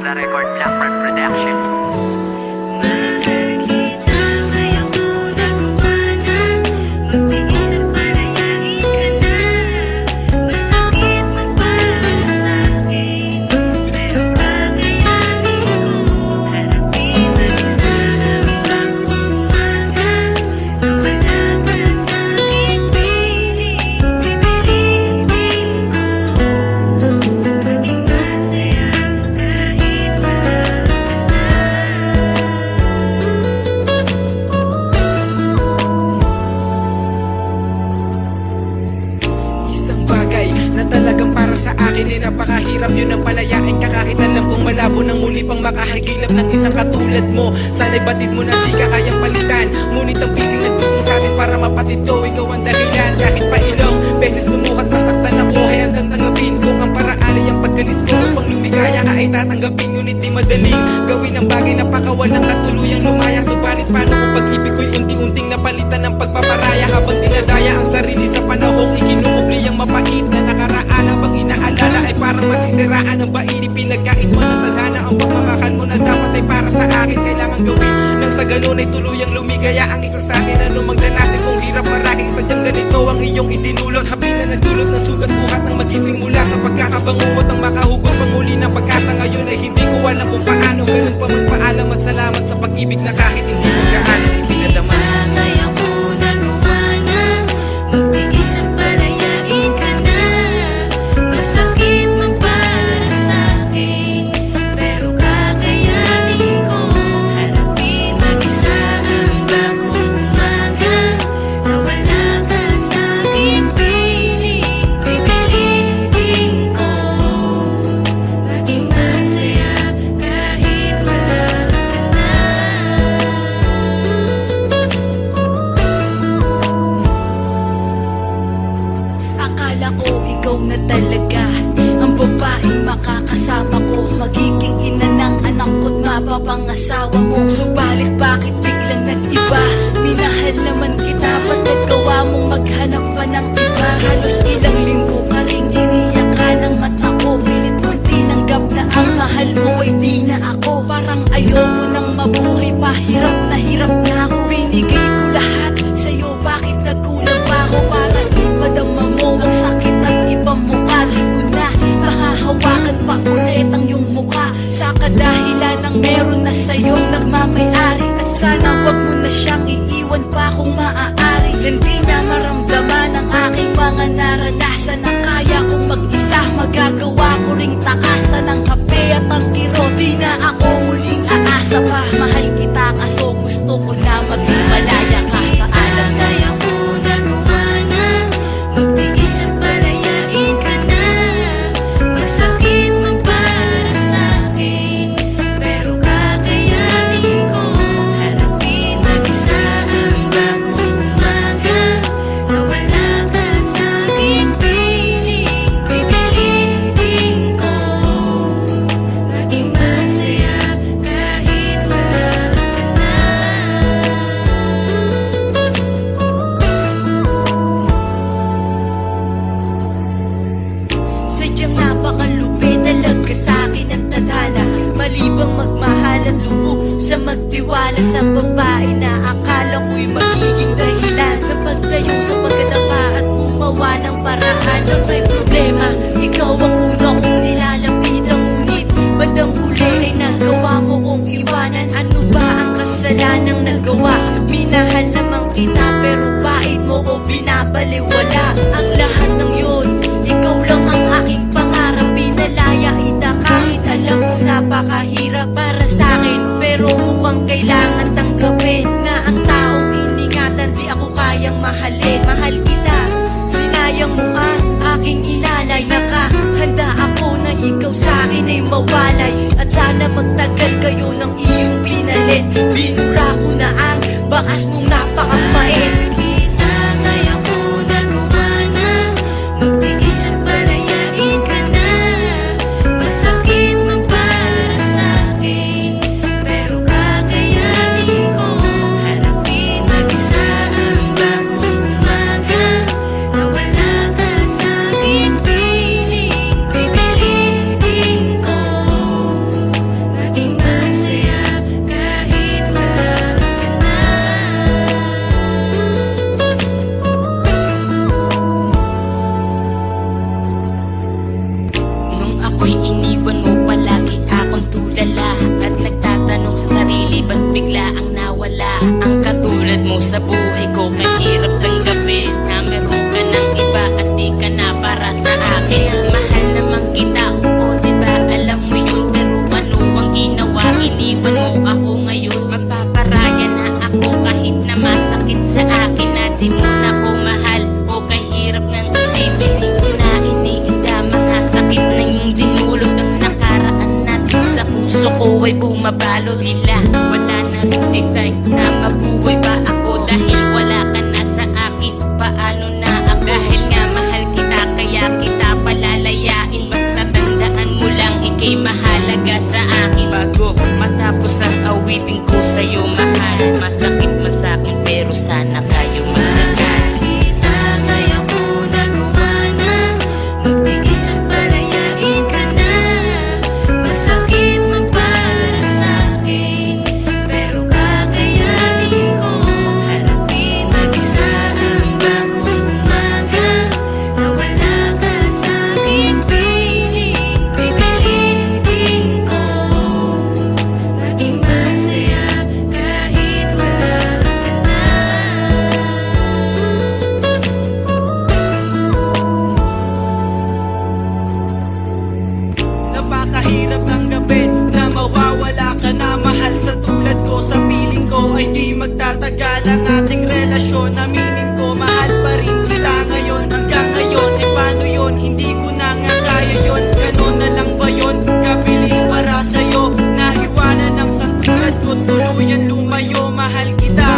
Isla Record Blackbird Production. Na talagang para sa akin ay napakahirap yun ang palayain ka kahit alam kong malabo nang muli pang makahagilap ng isang katulad mo. Sana'y batid mo na di ka kayang palitan, ngunit ang pising nagtutong sa atin para mapatid to. Ikaw ang dahilan kahit pa ilang beses lumukat masaktan ako ay hanggang tanggapin kung ang paraan ay ang pagkalis ko upang lumigaya ka ay tatanggapin. Ngunit di madaling gawin ang bagay na pakawalang katuluyang lumaya. Subalit paano kung pag-ibig ko'y unti-unting napalitan ng pagpaparaya habang dinadaya ang sarili sa panahong ikinukubli ang mapait na nakaraan. Habang inaalala ay parang masisiraan ang baili. Pinagkait mo ng tadhana ang pagmamahal mo na dapat ay para sa akin kailangan gawin nang sa ganun ay tuluyang lumigaya ang isa sa akin. Ano magdanasin kung hirap marahil sadyang ganito ang iyong idinulot. Habi na nagdulot ng sugat buhat ng magising mula sa pagkakabangungot ng makahugot panguli ng pag-asa. Ngayon ay hindi ko alam kung paano ganun pa magpaalam at salamat sa pag-ibig na kahit hindi mo gaano ipinadama. Kaya ko nagawa na magtiis at palayain ka na. Masakit man para sa'kin, pero kakayanin ko. Harapin mag-isa ang bagong umaga na wala ka sa'king piling. Pipilitin ko maging masaya kahit wala ka na. Akala ko ikaw na talaga ang babaeng makakasama ko, magiging ina ng anak ko't mapapangasawa mo. Subalit bakit biglang nag-iba? Minahal naman kita, ba't nagawa mong maghanap pa ng iba? Halos ilang linggo ka ring iniyak ka ng mata ko. Pilit kong tinanggap na ang mahal mo ay di na ako. Parang ayoko nang mabuhay pa, hirap na ako. Binigay ko lahat sa'yo, bakit nagkulang pa ako? Para ipadama mo ang sakit at ibang mukha. Di ko na mahahawakan pa ulit ang iyong mukha sa kadahilan ng meron na sa'yong nagmamay-ari. At sana wag mo na siyang iiwan pa kung maaari. Hindi na maramdaman ang aking mga naranasan na kaya kong mag-isa. Magagawa ko ring takasan ng kape at ang kiro. Di na ako muling aasa pa. Mahal kita kaso gusto ko na maging malaya ka. Paalam na Kaya ko nagawa na magtiis at palayain ka na. Masakit man para sa'kin, pero kakayanin ko. Harapin mag-isa ang bagong umaga na wala ka sa'king piling. Pipilitin ko maging masaya kahit wala ka na. Sadyang napakalupi talaga sa'kin ang tadhana. Malibang magmahal at lubog sa magtiwala sa babae na akala ko'y magiging dahilan na pagtayo sa pagkatapa at gumawa ng paraan. Nang may problema, ikaw ang una kong nilalapitan. Ngunit bandang huli ay nagawa mo kong iwanan. Ano ba ang kasalanang nagawa? Minahal naman kita pero bait mo ko binabaliwala. Ang lahat ng yun, ikaw lang ang aking pangarap. Pinalaya ita kahit alam ko napakahirap para sa'kin, pero mukhang kailangan tanggapin na ang taong iningatan di ako kayang mahalin. Mahal kita, sinayang mo ang aking inalay. Nakahanda ako na ikaw sa'kin ay mawalay. At sana magtagal kayo ng iyong pinalit. Binura ko na ang bakas mong napakapait. Kaya ko nagawa na magtiis at palayain ka na. Masakit man para sa'kin, pero kakayanin ko. Harapin mag-isa ang bagong umaga na wala ka sa'king piling. Pipilitin ko sa buhay ko, kahirap tanggapin na meron ka ng iba at di ka na para sa akin. Mahal naman kita, oo diba, alam mo yun. Pero ano ang ginawa, iniwan mo ako ngayon. Magpaparaya na ako kahit na masakit sa akin na di mo na ko mahal. O kahirap ng isipin, di ko na iniinda mga sakit na yung dinulot. Ang nakaraan natin sa puso ko ay bumabalo. Tila wala na rin si sign na mabuhay ba ako dahil wala ka na sa akin. Paano na ako? Dahil nga mahal kita kaya kita palalayain. Basta tandaan mo lang ikay mahalaga sa akin. Bago matapos ang awitin ko sa'yo mahal. Masakit man sa'kin pero sana kayo mahal. Kita kaya ko nagawa na magtiis at palayain ka na. Masakit man para sa'kin, pero kakayanin ko. Harapin mag-isa ang bagong umaga na wala ka sa'kin piling. Pipilitin ko maging masaya kahit wala ka na. Napakahirap tanggapin na mawawala ka na. Mahal sa tulad ko, sa piling ko ay di magtatagal ang ating relasyon. Aminin ko, mahal pa rin kita ngayon. Hanggang ngayon, eh paano yun? Hindi ko na nga kaya yun. Ganon na lang ba yun? Kabilis para sa'yo, naiwanan ang santulad ko. Tuluyan lumayo, mahal kita.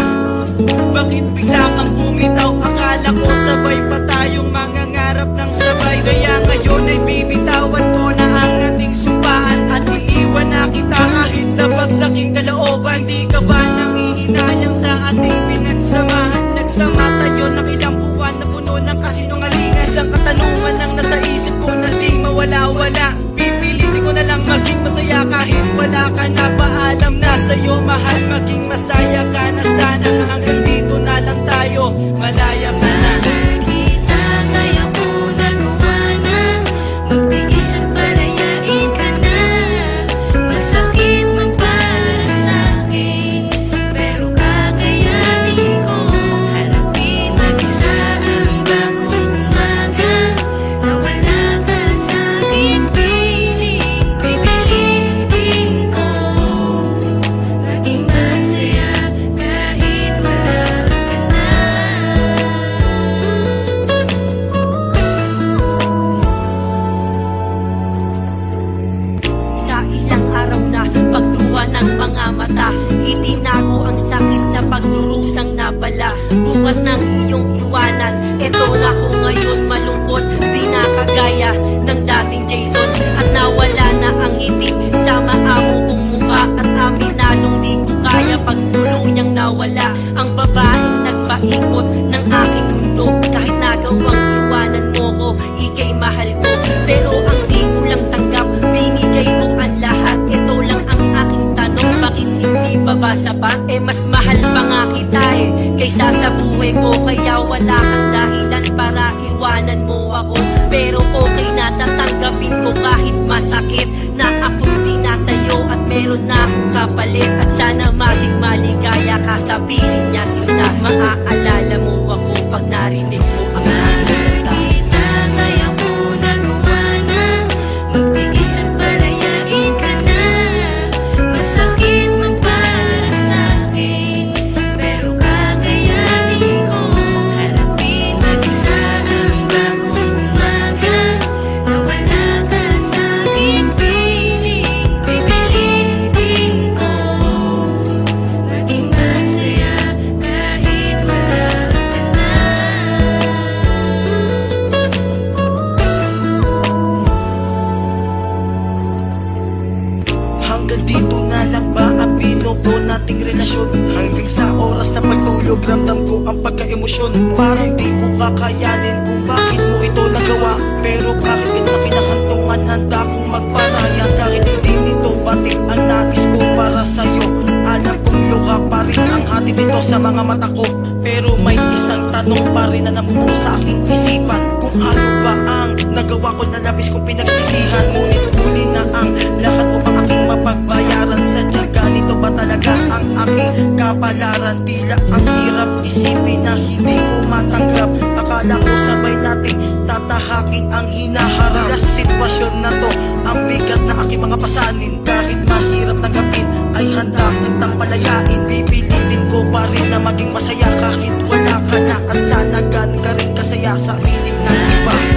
Bakit bigla kang bumitaw? Akala ko sabay pa tayong mangangarap ng sabay. Kaya ngayon ay bibitawan ko na ang ating sumpaan at iiwan na kita kahit nabagsaking kalooban. Di ka ba nangihinayang sa ating pinagsamahan? Nagsama tayo ng ilang buwan na puno ng kasinungalingan. Isang katanungan ang nasa isip ko na di mawala-wala. Pipilitin ko na lang maging masaya kahit wala ka na. Paalam na sa'yo mahal, maging masaya ka na sana. Hanggang dito na lang tayo, malaya ka na. Kita kaya ko nagawa na magtiis at palayain ka na. Masakit man para sa'kin, pero kakayanin ko. Harapin mag-isa ang bagong umaga na wala ka sa'kin piling. Pipilitin ko maging masaya kahit wala ka na. Sa ilang araw na pagluha ng mga mata, itinago ang sakit sa pagdurusang nabala. Bukas ng iyong iwanan, eto na ko ngayon malungkot. Di na kagaya ng dating Jason at nawala na ang ngiti sa maamo kong mukha. At aminadong di ko kaya pag tuluyang nawala ang babaeng nagpaikot ng aking mundo. Kahit nagawang iwanan mo ko, ikay mahal ko. Pero ang di ko lang tanggap, binigay ko ang lahat. Ito lang ang aking tanong, bakit hindi pa ba sapat? Eh mas mahal pa nga kita kaysa sa buhay ko. Kaya wala kang dahilan para iwanan mo ako. Pero okay na tatanggapin ko kahit masakit na ako'y di na sa'yo at meron na akong kapalit. At sana maging maligaya ka sa piling niya sinta. Maaalala mo ako pag narinig mo ang aking kanta. Kita kaya ko nagawa na magtiis at palayain ka na. Masakit man para sa'kin, pero kakayanin ko. Harapin mag-isa ang bagong umaga na wala ka sa'kin piling. Pipilitin ko maging masaya kahit wala ka na. Hanggang dito na lang ba ang binuo nating relasyon? Hanggang sa oras na pagtulog, ramdam ko ang pagka-emosyon. Parang di ko kakayanin kung bakit mo ito nagawa. Pero kahit kita pinakantungan, handa kong magparaya. Kahit hindi nito batid ang nais ko para sa'yo. Alam kong luha pa rin ang hatid nito sa mga mata ko. Pero may isang tanong pa rin na namumuno sa aking isipan. Kung ano ba ang nagawa ko na labis kong pinagsisihan. Ngunit huli na ang lahat upang aking mapagbayaran. Sadyang ganito ba talaga ang aking kapalaran? minsan tila ang hirap isipin na hindi ko matanggap. Akala ko sabay nating tatahakin ang hinaharap. Dahil sa sitwasyon na to, ang bigat na aking mga pasanin, kahit mahirap tanggapin ay handa kitang palayain. Pipilitin ko pa rin na maging masaya kahit wala ka na, at sana ganun ka rin kasaya sa piling ng iba.